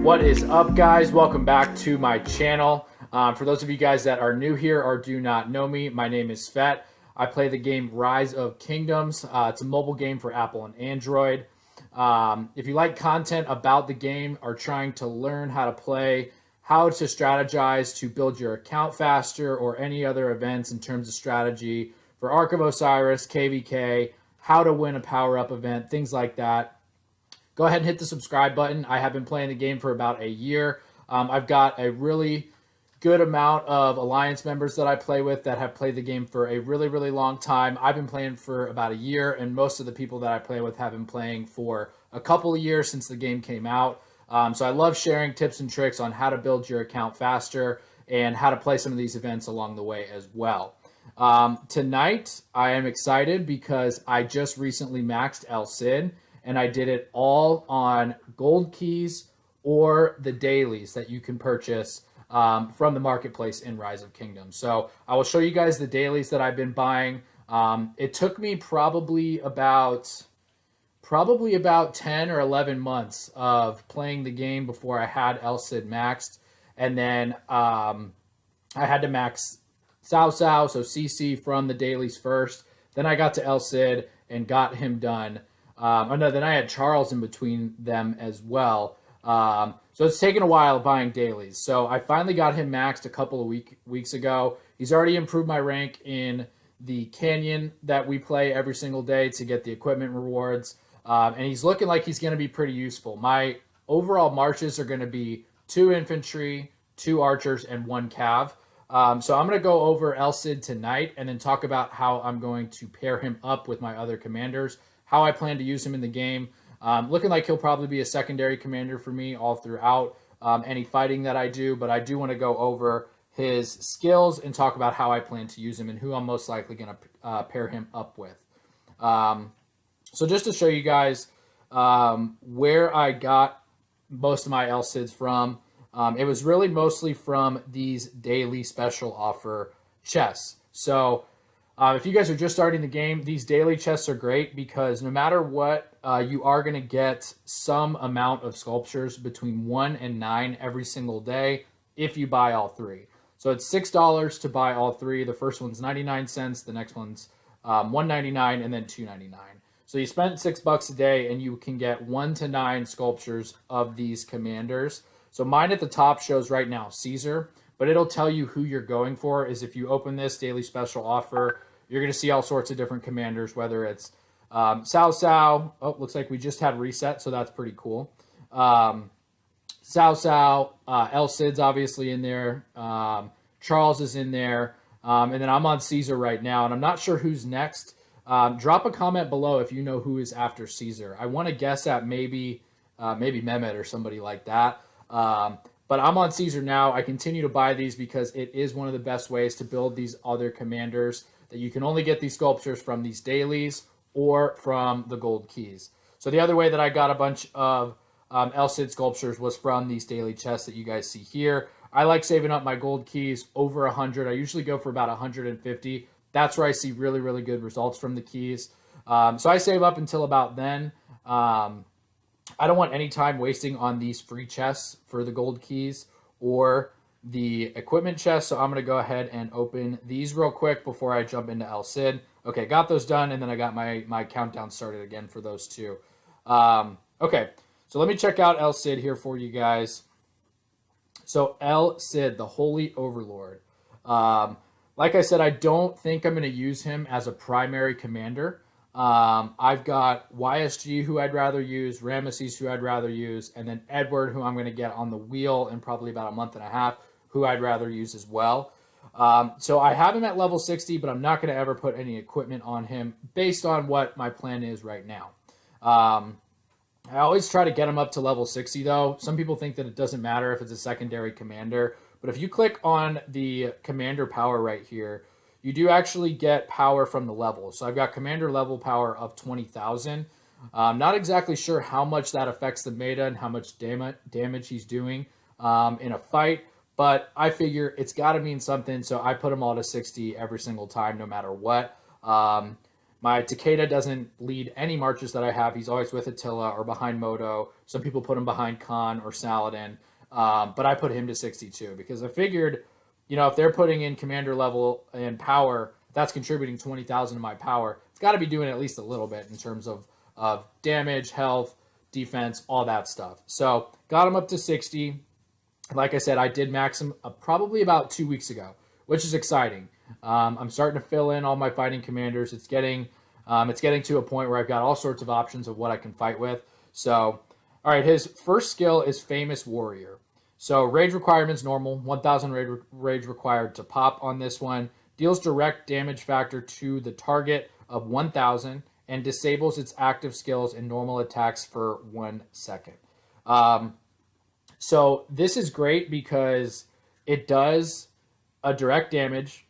What is up, guys? Welcome back to my channel. For those of you guys that are new here or do not know me, my name is Fet. I play the game Rise of Kingdoms. It's a mobile game for Apple and Android. If you like content about the game, are trying to learn how to play, how to strategize to build your account faster, or any other events in terms of strategy for Ark of Osiris, KVK, how to win a power-up event, things like that, go ahead and hit the subscribe button. I have been playing the game for about a year. I've got a really good amount of Alliance members that I play with that have played the game for a really, really long time. I've been playing for about a year, and most of the people that I play with have been playing for a couple of years since the game came out. So I love sharing tips and tricks on how to build your account faster and how to play some of these events along the way as well. Tonight, I am excited because I just recently maxed El Cid, and I did it all on gold keys or the dailies that you can purchase from the marketplace in Rise of Kingdoms. So I will show you guys the dailies that I've been buying. It took me probably about 10 or 11 months of playing the game before I had El Cid maxed. And then I had to max Cao Cao, so CC from the dailies first. Then I got to El Cid and got him done. Then I had Charles in between them as well. So it's taken a while buying dailies. So I finally got him maxed a couple of weeks ago. He's already improved my rank in the canyon that we play every single day to get the equipment rewards. And he's looking like he's going to be pretty useful. My overall marches are going to be 2 infantry, 2 archers, and 1 cav. So I'm going to go over El Cid tonight and then talk about how I'm going to pair him up with my other commanders, how I plan to use him in the game. Looking like he'll probably be a secondary commander for me all throughout any fighting that I do, but I do want to go over his skills and talk about how I plan to use him and who I'm most likely going to pair him up with. So just to show you guys where I got most of my El Cids from, it was really mostly from these daily special offer chests. So if you guys are just starting the game, these daily chests are great because no matter what, you are going to get some amount of sculptures between 1 and 9 every single day if you buy all 3. So it's $6 to buy all 3. The first one's 99 cents, the next one's $1.99, and then $2.99. So you spend $6 a day and you can get 1 to 9 sculptures of these commanders. So mine at the top shows right now Caesar, but it'll tell you who you're going for. Is if you open this daily special offer, you're going to see all sorts of different commanders, whether it's Cao Cao. Oh, looks like we just had reset, so that's pretty cool. Cao Cao, El Cid's obviously in there. Charles is in there. And then I'm on Caesar right now, and I'm not sure who's next. Drop a comment below if you know who is after Caesar. I want to guess at maybe Mehmet or somebody like that. But I'm on Caesar now. I continue to buy these because it is one of the best ways to build these other commanders, that you can only get these sculptures from these dailies or from the gold keys. So the other way that I got a bunch of El Cid sculptures was from these daily chests that you guys see here. I like saving up my gold keys over 100. I usually go for about 150. That's where I see really, really good results from the keys. So I save up until about then. I don't want any time wasting on these free chests for the gold keys or the equipment chest, so I'm going to go ahead and open these real quick before I jump into El Cid. Okay, got those done, and then I got my countdown started again for those two. Okay, so let me check out El Cid here for you guys. So El Cid, the Holy Overlord. Like I said, I don't think I'm going to use him as a primary commander. I've got YSG, who I'd rather use, Ramesses, who I'd rather use, and then Edward, who I'm going to get on the wheel in probably about a month and a half, who I'd rather use as well. So I have him at level 60, but I'm not going to ever put any equipment on him based on what my plan is right now. I always try to get him up to level 60, though. Some people think that it doesn't matter if it's a secondary commander, but if you click on the commander power right here, you do actually get power from the level. So I've got commander level power of 20,000. I'm not exactly sure how much that affects the meta and how much damage he's doing in a fight, but I figure it's got to mean something, so I put them all to 60 every single time, no matter what. My Takeda doesn't lead any marches that I have. He's always with Attila or behind Moto. Some people put him behind Khan or Saladin, but I put him to 62 because I figured, if they're putting in commander level and power, that's contributing 20,000 to my power. It's got to be doing at least a little bit in terms of damage, health, defense, all that stuff. So got him up to 60. Like I said, I did max him probably about 2 weeks ago, which is exciting. I'm starting to fill in all my fighting commanders. It's getting to a point where I've got all sorts of options of what I can fight with. So, all right, his first skill is Famous Warrior. So rage requirement's normal, 1,000 rage required to pop on this one. Deals direct damage factor to the target of 1,000 and disables its active skills and normal attacks for 1 second. So this is great because it does a direct damage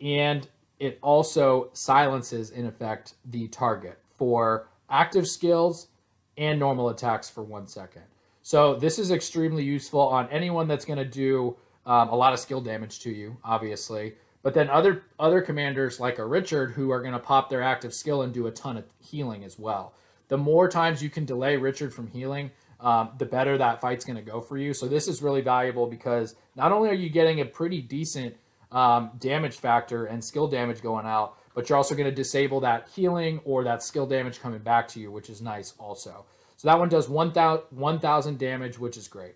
and it also silences, in effect, the target for active skills and normal attacks for 1 second. So this is extremely useful on anyone that's going to do a lot of skill damage to you, obviously. But then other commanders like a Richard who are going to pop their active skill and do a ton of healing as well. The more times you can delay Richard from healing, the better that fight's going to go for you. So this is really valuable because not only are you getting a pretty decent damage factor and skill damage going out, but you're also going to disable that healing or that skill damage coming back to you, which is nice also. So that one does 1,000 damage, which is great.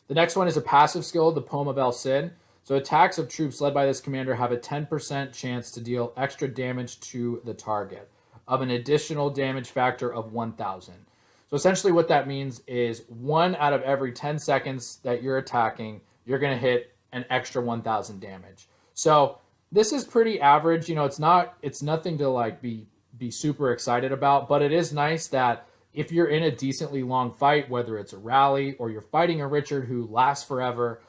The next one is a passive skill, the Poem of El Cid. So attacks of troops led by this commander have a 10% chance to deal extra damage to the target of an additional damage factor of 1,000. So essentially what that means is 1 out of every 10 seconds that you're attacking, you're going to hit an extra 1,000 damage. So this is pretty average. It's nothing to like be super excited about, but it is nice that if you're in a decently long fight, whether it's a rally or you're fighting a Richard who lasts forever,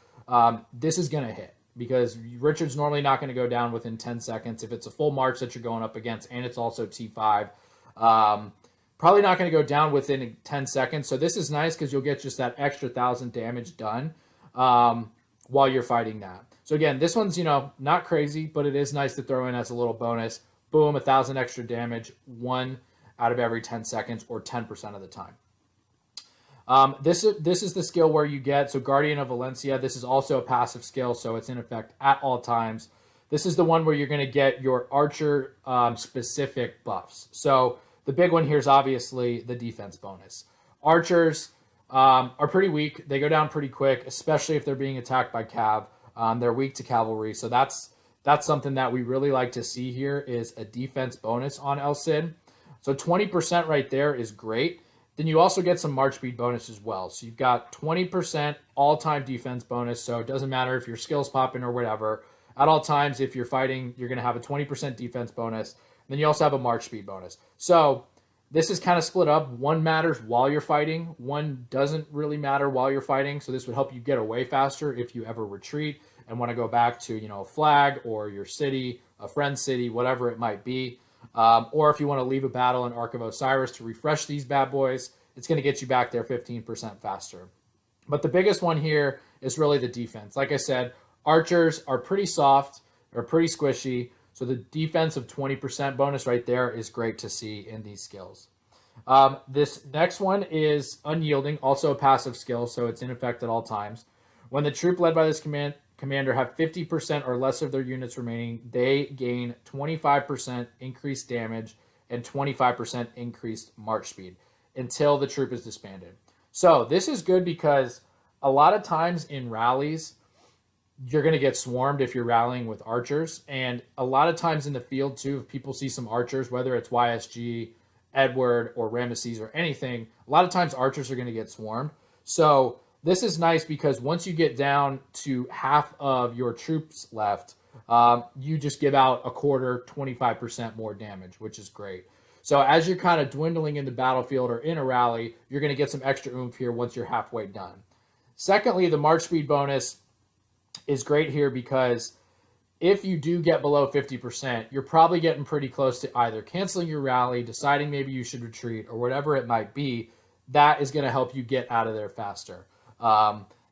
this is going to hit because Richard's normally not going to go down within 10 seconds. If it's a full march that you're going up against and it's also T5, probably not going to go down within 10 seconds. So this is nice because you'll get just that extra 1,000 damage done while you're fighting that. So again, this one's, not crazy, but it is nice to throw in as a little bonus. Boom, 1,000 extra damage, 1 out of every 10 seconds or 10% of the time. This is the skill where you get, so Guardian of Valencia, this is also a passive skill, so it's in effect at all times. This is the one where you're going to get your archer specific buffs. So the big one here is obviously the defense bonus. Archers are pretty weak. They go down pretty quick, especially if they're being attacked by cav. They're weak to cavalry, so that's something that we really like to see here is a defense bonus on El Cid. So 20% right there is great. Then you also get some march speed bonus as well. So you've got 20% all-time defense bonus, so it doesn't matter if your skill's popping or whatever. At all times, if you're fighting, you're going to have a 20% defense bonus. Then you also have a march speed bonus. So this is kind of split up. One matters while you're fighting. One doesn't really matter while you're fighting. So this would help you get away faster if you ever retreat and want to go back to, a flag or your city, a friend's city, whatever it might be. Or if you want to leave a battle in Ark of Osiris to refresh these bad boys, it's going to get you back there 15% faster. But the biggest one here is really the defense. Like I said, archers are pretty soft, or pretty squishy. So the defense of 20% bonus right there is great to see in these skills. This next one is Unyielding, also a passive skill, so it's in effect at all times. When the troop led by this commander have 50% or less of their units remaining, they gain 25% increased damage and 25% increased march speed until the troop is disbanded. So this is good because a lot of times in rallies, you're going to get swarmed if you're rallying with archers. And a lot of times in the field too, if people see some archers, whether it's YSG, Edward, or Ramesses or anything, a lot of times archers are going to get swarmed. So this is nice because once you get down to half of your troops left, you just give out a quarter, 25% more damage, which is great. So as you're kind of dwindling in the battlefield or in a rally, you're going to get some extra oomph here once you're halfway done. Secondly, the march speed bonus is great here because if you do get below 50%, you're probably getting pretty close to either canceling your rally, deciding maybe you should retreat, or whatever it might be. That is going to help you get out of there faster.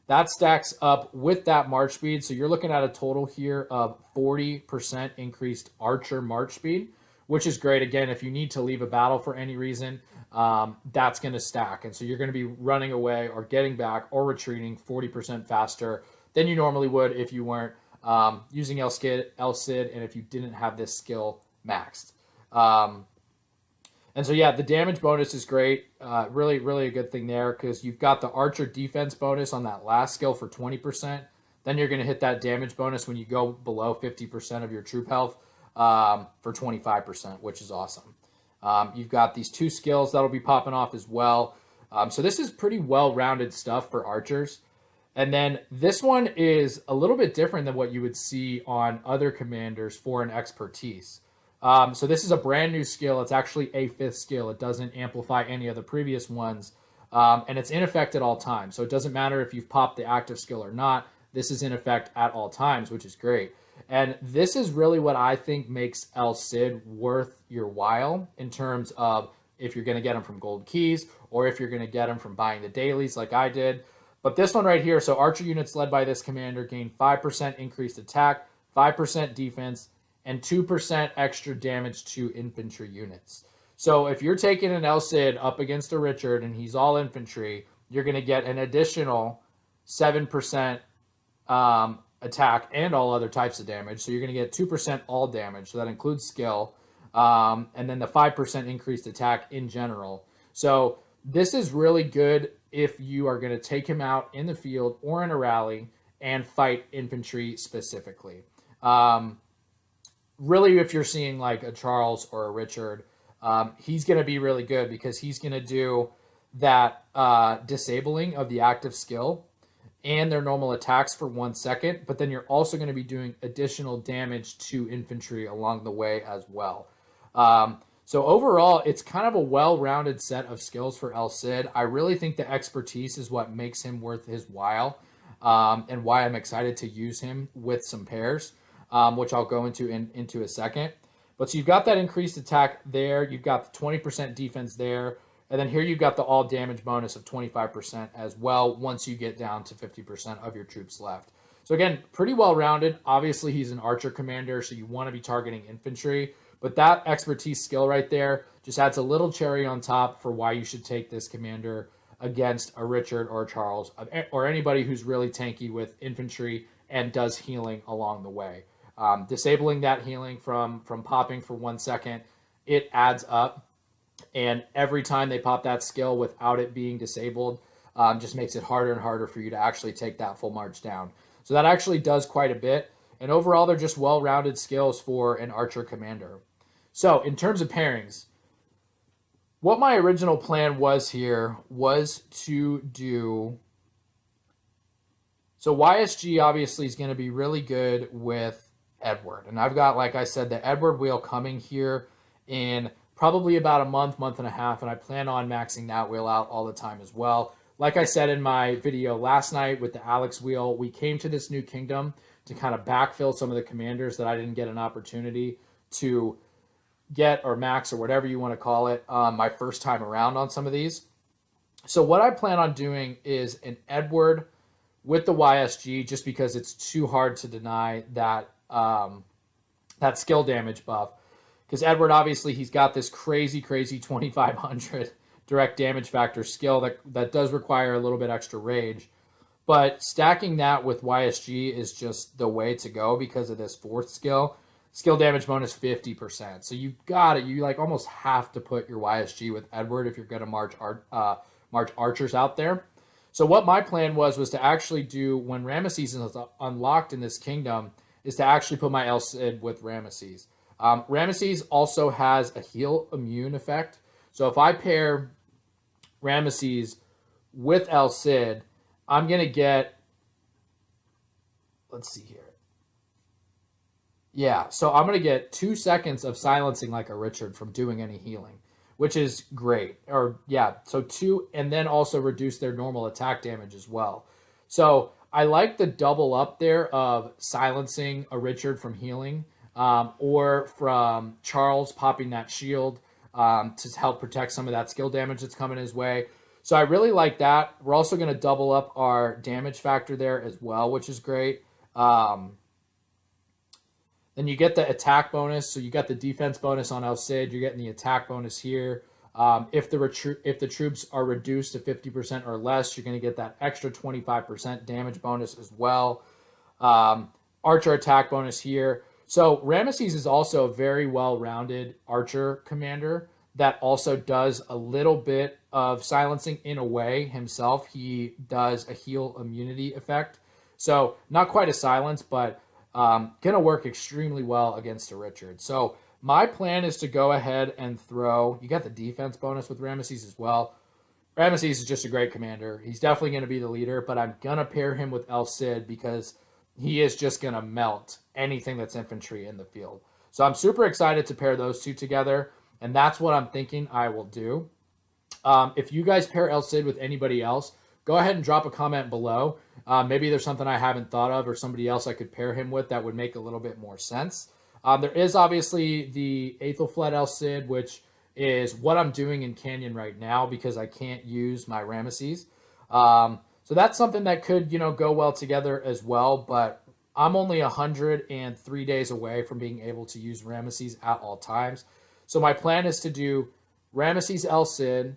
That stacks up with that march speed. So you're looking at a total here of 40% increased archer march speed, which is great. Again, if you need to leave a battle for any reason, that's going to stack. And so you're going to be running away or getting back or retreating 40% faster than you normally would if you weren't using El-Cid and if you didn't have this skill maxed. And so, yeah, the damage bonus is great. Really, really a good thing there because you've got the archer defense bonus on that last skill for 20%. Then you're going to hit that damage bonus when you go below 50% of your troop health for 25%, which is awesome. You've got these 2 skills that'll be popping off as well. So this is pretty well-rounded stuff for archers. And then this one is a little bit different than what you would see on other commanders for an expertise. So this is a brand new skill. It's actually a 5th skill. It doesn't amplify any of the previous ones. And it's in effect at all times. So it doesn't matter if you've popped the active skill or not. This is in effect at all times, which is great. And this is really what I think makes El-Cid worth your while in terms of if you're going to get them from gold keys or if you're going to get them from buying the dailies like I did. But this one right here, so archer units led by this commander gain 5% increased attack, 5% defense, and 2% extra damage to infantry units. So if you're taking an El-Cid up against a Richard and he's all infantry, you're going to get an additional 7% attack and all other types of damage. So you're going to get 2% all damage. So that includes skill. And then the 5% increased attack in general. So this is really good if you are going to take him out in the field or in a rally and fight infantry specifically. Really, if you're seeing like a Charles or a Richard, he's going to be really good because he's going to do that disabling of the active skill and their normal attacks for 1 second, but then you're also going to be doing additional damage to infantry along the way as well. So overall, it's kind of a well-rounded set of skills for El-Cid. I really think the expertise is what makes him worth his while, and why I'm excited to use him with some pairs, which I'll go into a second. But so you've got that increased attack there. You've got the 20% defense there. And then here you've got the all damage bonus of 25% as well once you get down to 50% of your troops left. So again, pretty well-rounded. Obviously, he's an archer commander, so you want to be targeting infantry. But that expertise skill right there just adds a little cherry on top for why you should take this commander against a Richard or a Charles or anybody who's really tanky with infantry and does healing along the way. Disabling that healing from popping for 1 second, it adds up. And every time they pop that skill without it being disabled, just makes it harder and harder for you to actually take that full march down. So that actually does quite a bit. And overall, they're just well-rounded skills for an archer commander. So in terms of pairings, what my original plan was here was to do... So YSG obviously is going to be really good with Edward. And I've got, like I said, the Edward wheel coming here in probably about a month and a half, and I plan on maxing that wheel out all the time as well. Like I said in my video last night with the Alex wheel, we came to this new kingdom to kind of backfill some of the commanders that I didn't get an opportunity to get or max or whatever you want to call it my first time around on some of these. So what I plan on doing is an Edward with the YSG, just because it's too hard to deny that that skill damage buff. Because Edward, obviously, he's got this crazy 2,500 direct damage factor skill that does require a little bit extra rage. But stacking that with YSG is just the way to go because of this 4th skill. Skill damage bonus 50%. So you like almost have to put your YSG with Edward if you're going to march archers out there. So what my plan was to actually do when Ramesses is unlocked in this kingdom is to actually put my El-Cid with Ramesses. Ramesses also has a heal immune effect. So if I pair Ramesses with El-Cid, I'm going to get, let's see here. Yeah, so I'm going to get 2 seconds of silencing like a Richard from doing any healing, which is great. Or yeah, so 2, and then also reduce their normal attack damage as well. So I like the double up there of silencing a Richard from healing, or from Charles popping that shield to help protect some of that skill damage that's coming his way. So I really like that. We're also going to double up our damage factor there as well, which is great. Then you get the attack bonus. So you got the defense bonus on El Cid. You're getting the attack bonus here. If the troops are reduced to 50% or less, you're going to get that extra 25% damage bonus as well. Archer attack bonus here. So Ramesses is also a very well-rounded archer commander that also does a little bit of silencing in a way himself. He does a heal immunity effect. So not quite a silence, but going to work extremely well against a Richard. So my plan is to go ahead and throw, you got the defense bonus with Ramesses as well. Ramesses is just a great commander. He's definitely going to be the leader, but I'm going to pair him with El Cid because he is just going to melt anything that's infantry in the field. So I'm super excited to pair those two together, and that's what I'm thinking I will do. If you guys pair El Cid with anybody else, go ahead and drop a comment below. Maybe there's something I haven't thought of or somebody else I could pair him with that would make a little bit more sense. There is obviously the Aethelflaed El Cid, which is what I'm doing in Canyon right now because I can't use my Ramesses. So that's something that could, go well together as well, but I'm only 103 days away from being able to use Ramesses at all times. So my plan is to do Ramesses El Cid,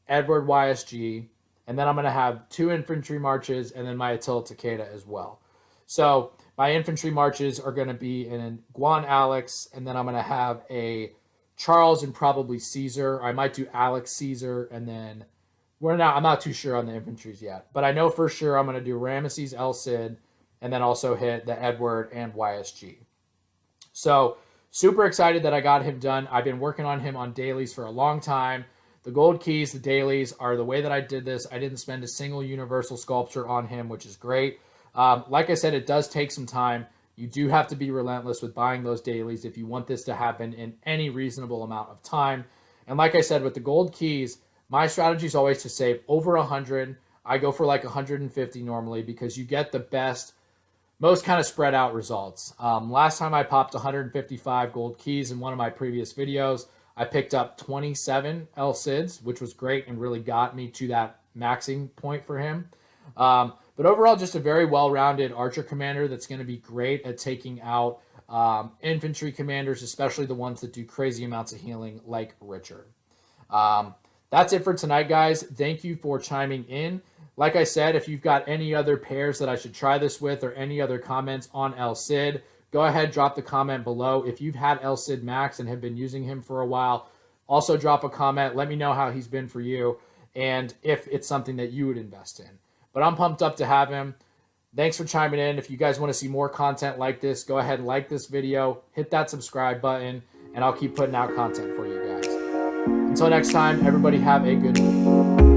Edward YSG, and then I'm going to have 2 infantry marches and then my Attila Takeda as well. So my infantry marches are going to be in Guan Alex, and then I'm going to have a Charles and probably Caesar. I might do Alex Caesar, and then I'm not too sure on the infantries yet, but I know for sure I'm going to do Ramesses El Cid and then also hit the Edward and YSG. So super excited that I got him done. I've been working on him on dailies for a long time. The gold keys, the dailies are the way that I did this. I didn't spend a single universal sculpture on him, which is great. Like I said, it does take some time. You do have to be relentless with buying those dailies if you want this to happen in any reasonable amount of time. And like I said, with the gold keys, my strategy is always to save over 100. I go for like 150 normally because you get the best, most kind of spread out results. Last time I popped 155 gold keys in one of my previous videos. I picked up 27 El Cids, which was great and really got me to that maxing point for him. But overall, just a very well-rounded archer commander that's going to be great at taking out infantry commanders, especially the ones that do crazy amounts of healing like Richard. That's it for tonight, guys. Thank you for chiming in. Like I said, if you've got any other pairs that I should try this with or any other comments on El Cid, go ahead, drop the comment below. If you've had El Cid Max and have been using him for a while, also drop a comment. Let me know how he's been for you and if it's something that you would invest in. But I'm pumped up to have him. Thanks for chiming in. If you guys want to see more content like this, go ahead and like this video, hit that subscribe button, and I'll keep putting out content for you guys. Until next time, everybody have a good one.